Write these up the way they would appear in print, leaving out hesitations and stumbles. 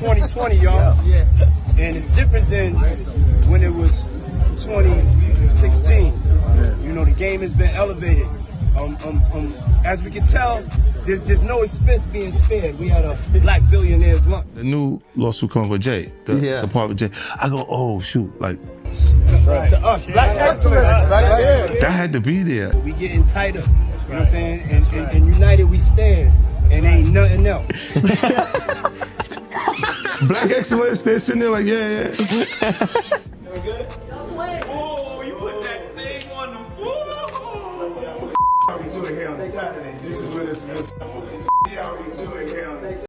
2020, y'all. Yeah. And it's different than when it was 2016. You know, the game has been elevated. As we can tell, there's no expense being spared. We had a black billionaires lunch. The new lawsuit coming with Jay, the part with Jay. I go, oh shoot, like to us, black excellence, right? That had to be there. We getting tighter, you know what I'm saying? And united we stand, and ain't nothing else. Black excellence, they're sitting there like, yeah. Oh, you put that thing on the wall. How we do it here on Saturday. This is what it's how we do it here on Saturday.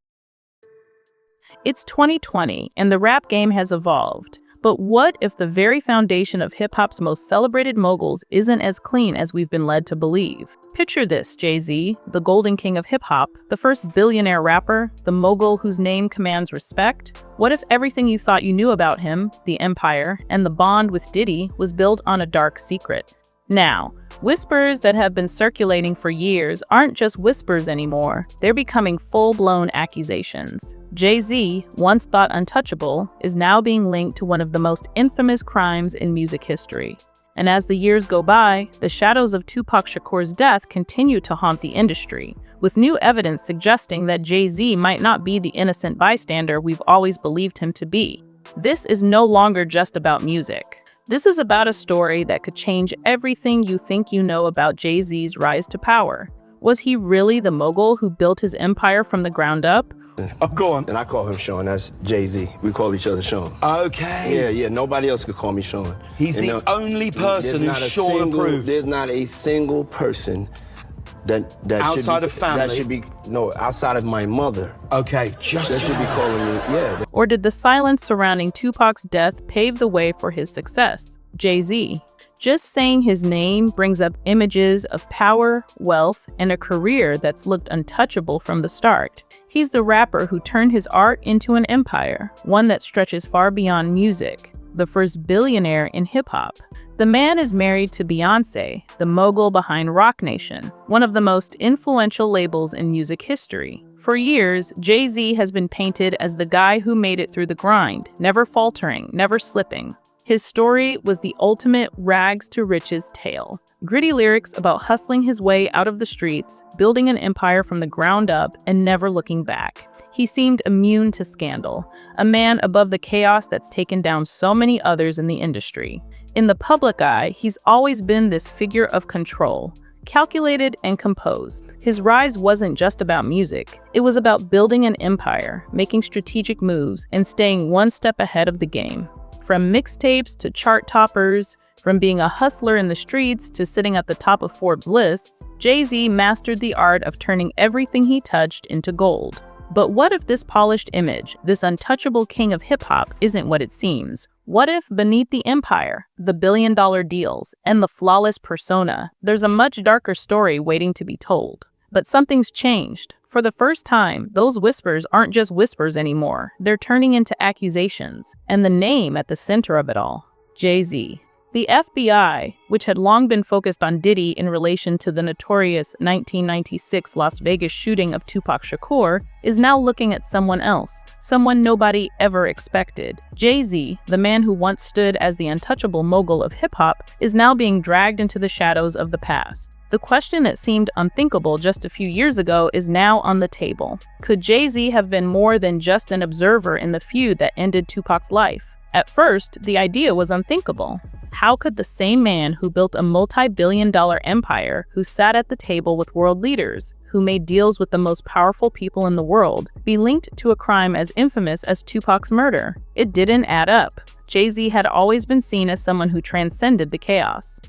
It's 2020, and the rap game has evolved. But what if the very foundation of hip-hop's most celebrated moguls isn't as clean as we've been led to believe? Picture this, Jay-Z, the golden king of hip-hop, the first billionaire rapper, the mogul whose name commands respect. What if everything you thought you knew about him, the empire, and the bond with Diddy was built on a dark secret? Now, whispers that have been circulating for years aren't just whispers anymore. They're becoming full-blown accusations. Jay-Z, once thought untouchable, is now being linked to one of the most infamous crimes in music history. And as the years go by, the shadows of Tupac Shakur's death continue to haunt the industry, with new evidence suggesting that Jay-Z might not be the innocent bystander we've always believed him to be. This is no longer just about music. This is about a story that could change everything you think you know about Jay-Z's rise to power. Was he really the mogul who built his empire from the ground up? Oh, go on. And I call him Sean, that's Jay-Z. We call each other Sean. Okay. Yeah, nobody else could call me Sean. He's the only person who's Sean approved. There's not a single person that outside should be, of family? That should be, no, outside of my mother. Okay, just that should be calling me, yeah. Or did the silence surrounding Tupac's death pave the way for his success? Jay-Z. Just saying his name brings up images of power, wealth, and a career that's looked untouchable from the start. He's the rapper who turned his art into an empire, one that stretches far beyond music, the first billionaire in hip-hop. The man is married to Beyoncé, the mogul behind Roc Nation, one of the most influential labels in music history. For years, Jay-Z has been painted as the guy who made it through the grind, never faltering, never slipping. His story was the ultimate rags to riches tale. Gritty lyrics about hustling his way out of the streets, building an empire from the ground up, and never looking back. He seemed immune to scandal, a man above the chaos that's taken down so many others in the industry. In the public eye, he's always been this figure of control, calculated and composed. His rise wasn't just about music. It was about building an empire, making strategic moves, and staying one step ahead of the game. From mixtapes to chart toppers, from being a hustler in the streets to sitting at the top of Forbes lists, Jay-Z mastered the art of turning everything he touched into gold. But what if this polished image, this untouchable king of hip-hop, isn't what it seems? What if beneath the empire, the billion-dollar deals, and the flawless persona, there's a much darker story waiting to be told? But something's changed. For the first time, those whispers aren't just whispers anymore. They're turning into accusations. And the name at the center of it all, Jay-Z. The FBI, which had long been focused on Diddy in relation to the notorious 1996 Las Vegas shooting of Tupac Shakur, is now looking at someone else, someone nobody ever expected. Jay-Z, the man who once stood as the untouchable mogul of hip-hop, is now being dragged into the shadows of the past. The question that seemed unthinkable just a few years ago is now on the table. Could Jay-Z have been more than just an observer in the feud that ended Tupac's life? At first, the idea was unthinkable. How could the same man who built a multi-billion-dollar empire, who sat at the table with world leaders, who made deals with the most powerful people in the world, be linked to a crime as infamous as Tupac's murder? It didn't add up. Jay-Z had always been seen as someone who transcended the chaos.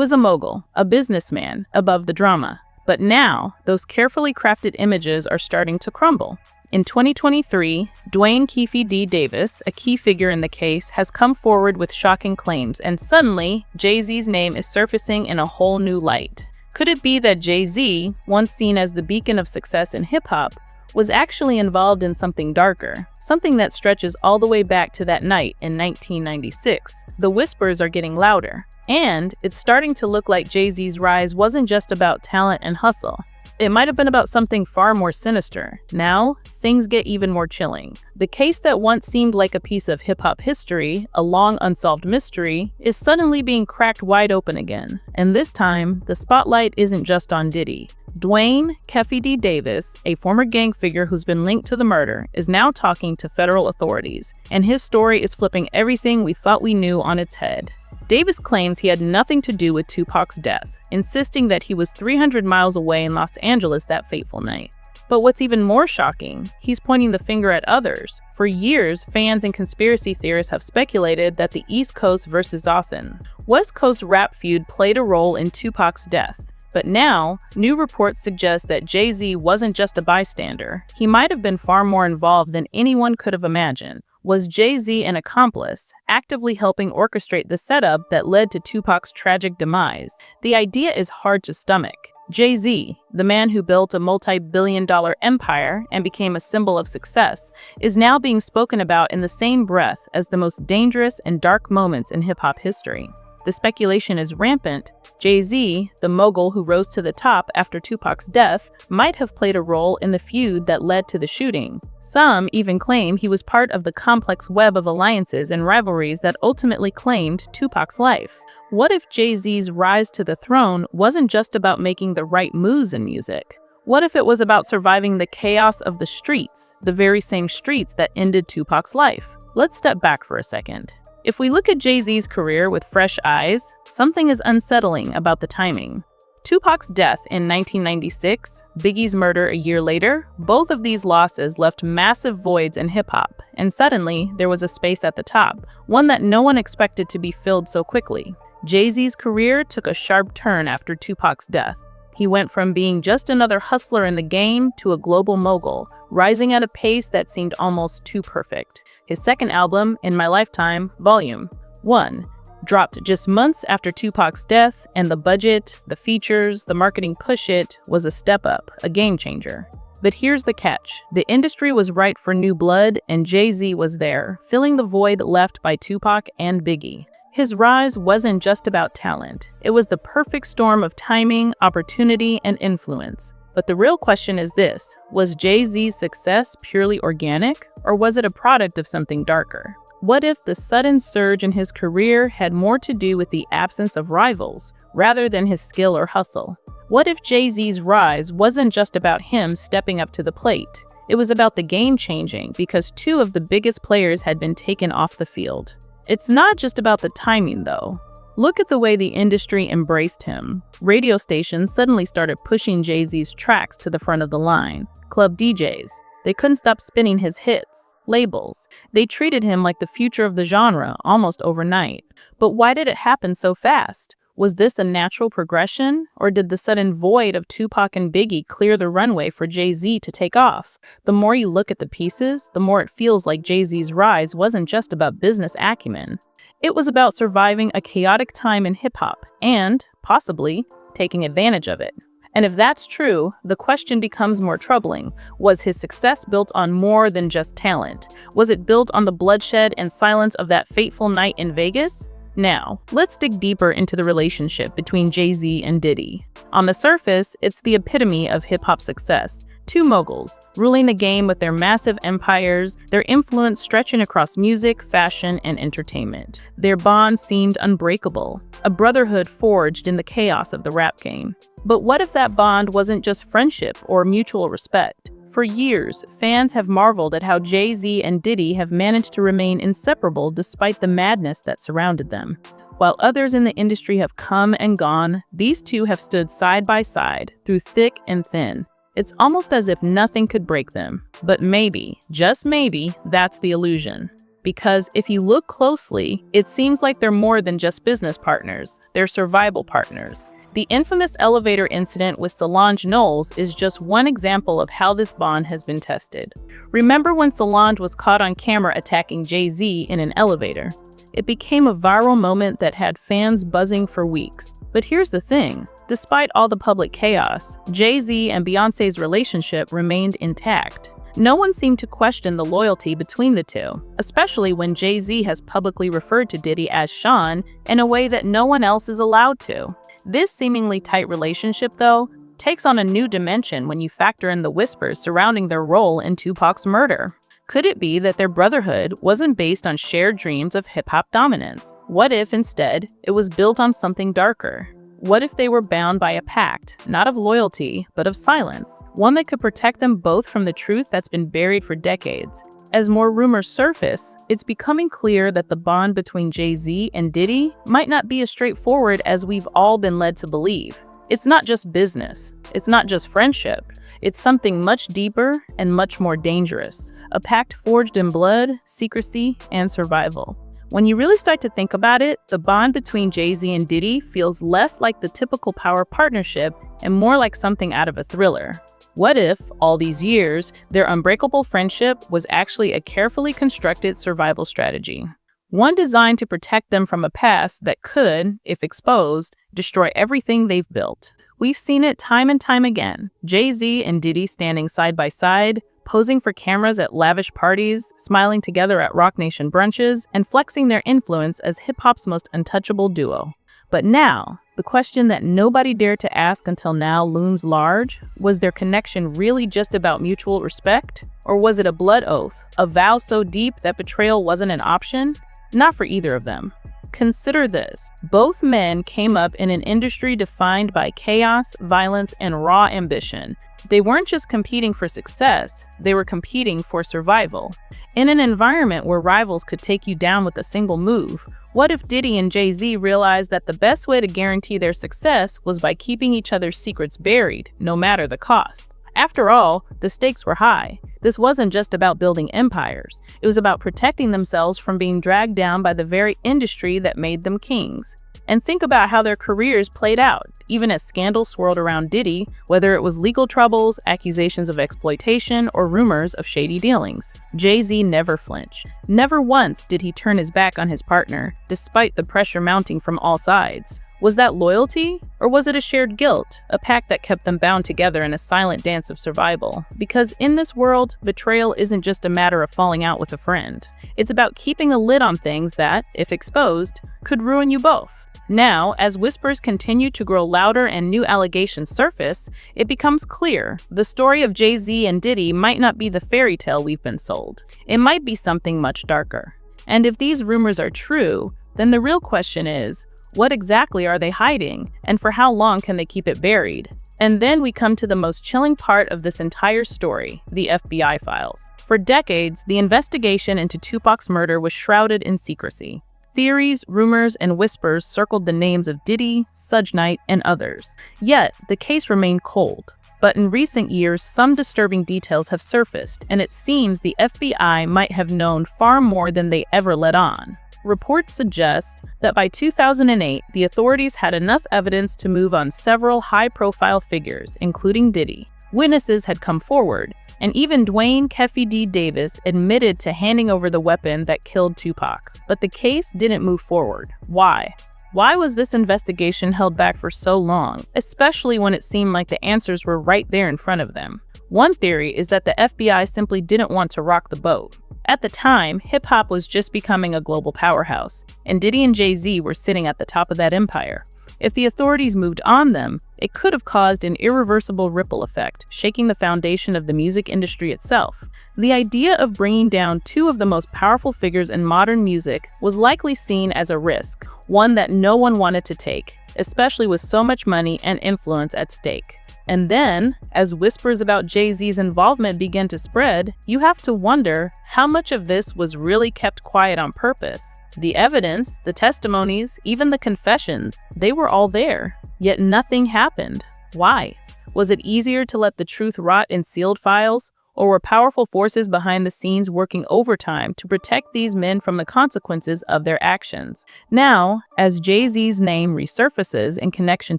Was a mogul, a businessman, above the drama. But now, those carefully crafted images are starting to crumble. In 2023, Dwayne Keefe D. Davis, a key figure in the case, has come forward with shocking claims, and suddenly, Jay-Z's name is surfacing in a whole new light. Could it be that Jay-Z, once seen as the beacon of success in hip-hop, was actually involved in something darker, something that stretches all the way back to that night in 1996? The whispers are getting louder, and it's starting to look like Jay-Z's rise wasn't just about talent and hustle. It might have been about something far more sinister. Now, things get even more chilling. The case that once seemed like a piece of hip-hop history, a long unsolved mystery, is suddenly being cracked wide open again. And this time, the spotlight isn't just on Diddy. Dwayne Keefe D. Davis, a former gang figure who's been linked to the murder, is now talking to federal authorities, and his story is flipping everything we thought we knew on its head. Davis claims he had nothing to do with Tupac's death, insisting that he was 300 miles away in Los Angeles that fateful night. But what's even more shocking, he's pointing the finger at others. For years, fans and conspiracy theorists have speculated that the East Coast versus Austin, West Coast rap feud played a role in Tupac's death. But now, new reports suggest that Jay-Z wasn't just a bystander. He might have been far more involved than anyone could have imagined. Was Jay-Z an accomplice, actively helping orchestrate the setup that led to Tupac's tragic demise? The idea is hard to stomach. Jay-Z, the man who built a multi-billion-dollar empire and became a symbol of success, is now being spoken about in the same breath as the most dangerous and dark moments in hip-hop history. The speculation is rampant. Jay-Z, the mogul who rose to the top after Tupac's death, might have played a role in the feud that led to the shooting. Some even claim he was part of the complex web of alliances and rivalries that ultimately claimed Tupac's life. What if Jay-Z's rise to the throne wasn't just about making the right moves in music? What if it was about surviving the chaos of the streets, the very same streets that ended Tupac's life? Let's step back for a second. If we look at Jay-Z's career with fresh eyes, something is unsettling about the timing. Tupac's death in 1996, Biggie's murder a year later, both of these losses left massive voids in hip-hop, and suddenly there was a space at the top, one that no one expected to be filled so quickly. Jay-Z's career took a sharp turn after Tupac's death. He went from being just another hustler in the game to a global mogul, rising at a pace that seemed almost too perfect. His second album, In My Lifetime, Volume 1, dropped just months after Tupac's death, and the budget, the features, the marketing push it was a step up, a game changer. But here's the catch. The industry was ripe for new blood, and Jay-Z was there, filling the void left by Tupac and Biggie. His rise wasn't just about talent. It was the perfect storm of timing, opportunity, and influence. But the real question is this: was Jay-Z's success purely organic, or was it a product of something darker? What if the sudden surge in his career had more to do with the absence of rivals, rather than his skill or hustle? What if Jay-Z's rise wasn't just about him stepping up to the plate? It was about the game changing because two of the biggest players had been taken off the field. It's not just about the timing, though. Look at the way the industry embraced him. Radio stations suddenly started pushing Jay-Z's tracks to the front of the line. Club DJs, they couldn't stop spinning his hits. Labels, they treated him like the future of the genre almost overnight. But why did it happen so fast? Was this a natural progression, or did the sudden void of Tupac and Biggie clear the runway for Jay-Z to take off? The more you look at the pieces, the more it feels like Jay-Z's rise wasn't just about business acumen. It was about surviving a chaotic time in hip-hop and, possibly, taking advantage of it. And if that's true, the question becomes more troubling. Was his success built on more than just talent? Was it built on the bloodshed and silence of that fateful night in Vegas? Now, let's dig deeper into the relationship between Jay-Z and Diddy. On the surface, it's the epitome of hip-hop success. Two moguls, ruling the game with their massive empires, their influence stretching across music, fashion, and entertainment. Their bond seemed unbreakable, a brotherhood forged in the chaos of the rap game. But what if that bond wasn't just friendship or mutual respect? For years, fans have marveled at how Jay-Z and Diddy have managed to remain inseparable despite the madness that surrounded them. While others in the industry have come and gone, these two have stood side by side through thick and thin. It's almost as if nothing could break them. But maybe, just maybe, that's the illusion. Because if you look closely, it seems like they're more than just business partners, they're survival partners. The infamous elevator incident with Solange Knowles is just one example of how this bond has been tested. Remember when Solange was caught on camera attacking Jay-Z in an elevator? It became a viral moment that had fans buzzing for weeks. But here's the thing. Despite all the public chaos, Jay-Z and Beyoncé's relationship remained intact. No one seemed to question the loyalty between the two, especially when Jay-Z has publicly referred to Diddy as Sean in a way that no one else is allowed to. This seemingly tight relationship, though, takes on a new dimension when you factor in the whispers surrounding their role in Tupac's murder. Could it be that their brotherhood wasn't based on shared dreams of hip-hop dominance? What if, instead, it was built on something darker? What if they were bound by a pact, not of loyalty, but of silence, one that could protect them both from the truth that's been buried for decades? As more rumors surface, it's becoming clear that the bond between Jay-Z and Diddy might not be as straightforward as we've all been led to believe. It's not just business. It's not just friendship. It's something much deeper and much more dangerous. A pact forged in blood, secrecy, and survival. When you really start to think about it, the bond between Jay-Z and Diddy feels less like the typical power partnership and more like something out of a thriller. What if, all these years, their unbreakable friendship was actually a carefully constructed survival strategy? One designed to protect them from a past that could, if exposed, destroy everything they've built. We've seen it time and time again. Jay-Z and Diddy standing side by side, posing for cameras at lavish parties, smiling together at Roc Nation brunches, and flexing their influence as hip-hop's most untouchable duo. But now, the question that nobody dared to ask until now looms large. Was their connection really just about mutual respect? Or was it a blood oath, a vow so deep that betrayal wasn't an option? Not for either of them. Consider this. Both men came up in an industry defined by chaos, violence, and raw ambition. They weren't just competing for success, they were competing for survival. In an environment where rivals could take you down with a single move, what if Diddy and Jay-Z realized that the best way to guarantee their success was by keeping each other's secrets buried, no matter the cost? After all, the stakes were high. This wasn't just about building empires. It was about protecting themselves from being dragged down by the very industry that made them kings. And think about how their careers played out, even as scandals swirled around Diddy, whether it was legal troubles, accusations of exploitation, or rumors of shady dealings. Jay-Z never flinched. Never once did he turn his back on his partner, despite the pressure mounting from all sides. Was that loyalty? Or was it a shared guilt, a pact that kept them bound together in a silent dance of survival? Because in this world, betrayal isn't just a matter of falling out with a friend. It's about keeping a lid on things that, if exposed, could ruin you both. Now, as whispers continue to grow louder and new allegations surface, it becomes clear the story of Jay-Z and Diddy might not be the fairy tale we've been sold. It might be something much darker. And if these rumors are true, then the real question is, what exactly are they hiding, and for how long can they keep it buried? And then we come to the most chilling part of this entire story, the FBI files. For decades, the investigation into Tupac's murder was shrouded in secrecy. Theories, rumors, and whispers circled the names of Diddy, Suge Knight, and others. Yet, the case remained cold. But in recent years, some disturbing details have surfaced, and it seems the FBI might have known far more than they ever let on. Reports suggest that by 2008, the authorities had enough evidence to move on several high-profile figures, including Diddy. Witnesses had come forward, and even Dwayne "Keffy D" Davis admitted to handing over the weapon that killed Tupac. But the case didn't move forward. Why? Why was this investigation held back for so long, especially when it seemed like the answers were right there in front of them? One theory is that the FBI simply didn't want to rock the boat. At the time, hip-hop was just becoming a global powerhouse, and Diddy and Jay-Z were sitting at the top of that empire. If the authorities moved on them, it could have caused an irreversible ripple effect, shaking the foundation of the music industry itself. The idea of bringing down two of the most powerful figures in modern music was likely seen as a risk, one that no one wanted to take, especially with so much money and influence at stake. And then, as whispers about Jay-Z's involvement began to spread, you have to wonder how much of this was really kept quiet on purpose. The evidence, the testimonies, even the confessions, they were all there, yet nothing happened. Why? Was it easier to let the truth rot in sealed files? Or were powerful forces behind the scenes working overtime to protect these men from the consequences of their actions? Now, as Jay-Z's name resurfaces in connection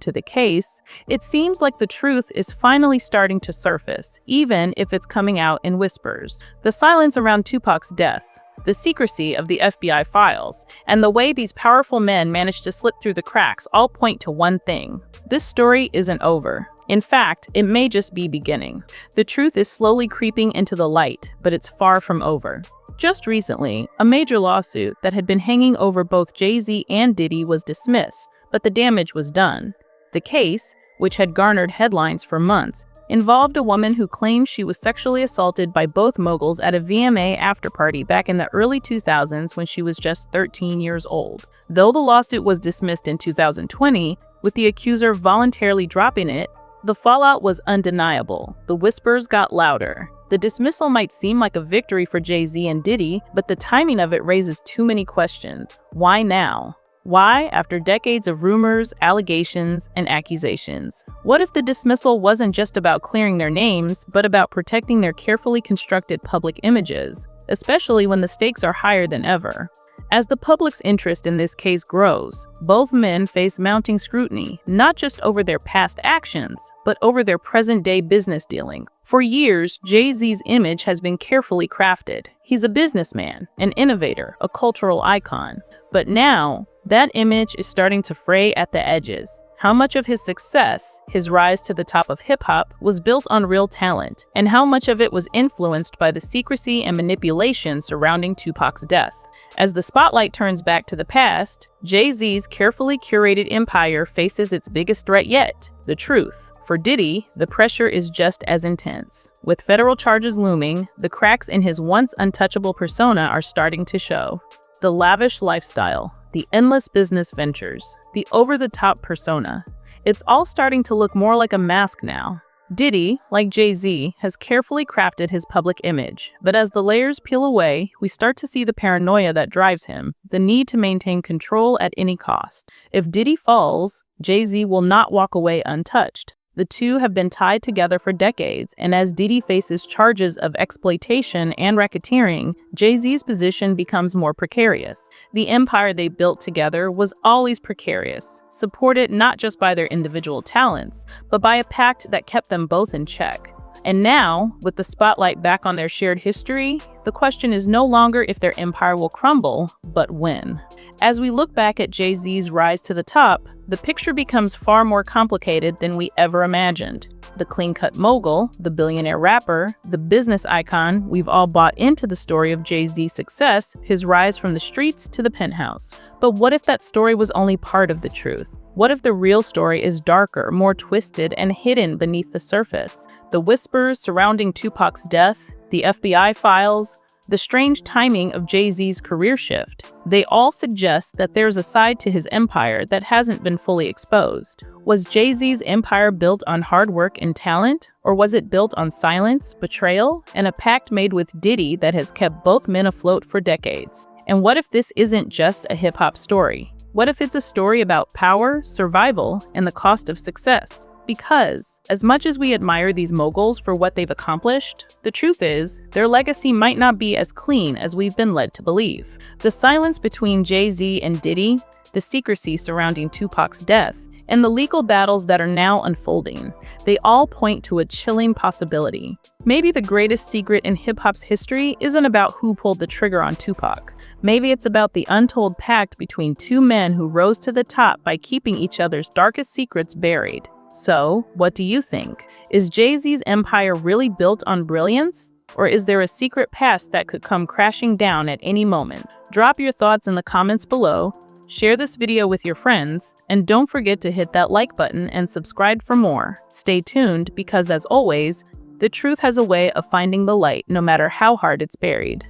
to the case, it seems like the truth is finally starting to surface, even if it's coming out in whispers. The silence around Tupac's death, the secrecy of the FBI files, and the way these powerful men managed to slip through the cracks all point to one thing: this story isn't over. In fact, it may just be beginning. The truth is slowly creeping into the light, but it's far from over. Just recently, a major lawsuit that had been hanging over both Jay-Z and Diddy was dismissed, but the damage was done. The case, which had garnered headlines for months, involved a woman who claimed she was sexually assaulted by both moguls at a VMA afterparty back in the early 2000s when she was just 13 years old. Though the lawsuit was dismissed in 2020, with the accuser voluntarily dropping it, the fallout was undeniable. The whispers got louder. The dismissal might seem like a victory for Jay-Z and Diddy, but the timing of it raises too many questions. Why now? Why after decades of rumors, allegations, and accusations? What if the dismissal wasn't just about clearing their names, but about protecting their carefully constructed public images, especially when the stakes are higher than ever? As the public's interest in this case grows, both men face mounting scrutiny, not just over their past actions, but over their present-day business dealings. For years, Jay-Z's image has been carefully crafted. He's a businessman, an innovator, a cultural icon. But now, that image is starting to fray at the edges. How much of his success, his rise to the top of hip-hop, was built on real talent, and how much of it was influenced by the secrecy and manipulation surrounding Tupac's death? As the spotlight turns back to the past, Jay-Z's carefully curated empire faces its biggest threat yet: the truth. For Diddy, the pressure is just as intense. With federal charges looming, the cracks in his once untouchable persona are starting to show. The lavish lifestyle, the endless business ventures, the over-the-top persona. It's all starting to look more like a mask now. Diddy, like Jay-Z, has carefully crafted his public image, but as the layers peel away, we start to see the paranoia that drives him, the need to maintain control at any cost. If Diddy falls, Jay-Z will not walk away untouched. The two have been tied together for decades, and as Diddy faces charges of exploitation and racketeering, Jay-Z's position becomes more precarious. The empire they built together was always precarious, supported not just by their individual talents, but by a pact that kept them both in check. And now, with the spotlight back on their shared history, the question is no longer if their empire will crumble, but when. As we look back at Jay-Z's rise to the top, the picture becomes far more complicated than we ever imagined. The clean-cut mogul, the billionaire rapper, the business icon, we've all bought into the story of Jay-Z's success, his rise from the streets to the penthouse. But what if that story was only part of the truth? What if the real story is darker, more twisted, and hidden beneath the surface? The whispers surrounding Tupac's death, the FBI files, the strange timing of Jay-Z's career shift, they all suggest that there's a side to his empire that hasn't been fully exposed. Was Jay-Z's empire built on hard work and talent, or was it built on silence, betrayal, and a pact made with Diddy that has kept both men afloat for decades? And what if this isn't just a hip-hop story? What if it's a story about power, survival, and the cost of success? Because, as much as we admire these moguls for what they've accomplished, the truth is, their legacy might not be as clean as we've been led to believe. The silence between Jay-Z and Diddy, the secrecy surrounding Tupac's death, and the legal battles that are now unfolding, they all point to a chilling possibility. Maybe the greatest secret in hip-hop's history isn't about who pulled the trigger on Tupac. Maybe it's about the untold pact between two men who rose to the top by keeping each other's darkest secrets buried. So, what do you think? Is Jay-Z's empire really built on brilliance? Or is there a secret past that could come crashing down at any moment? Drop your thoughts in the comments below, share this video with your friends, and don't forget to hit that like button and subscribe for more. Stay tuned because, as always, the truth has a way of finding the light no matter how hard it's buried.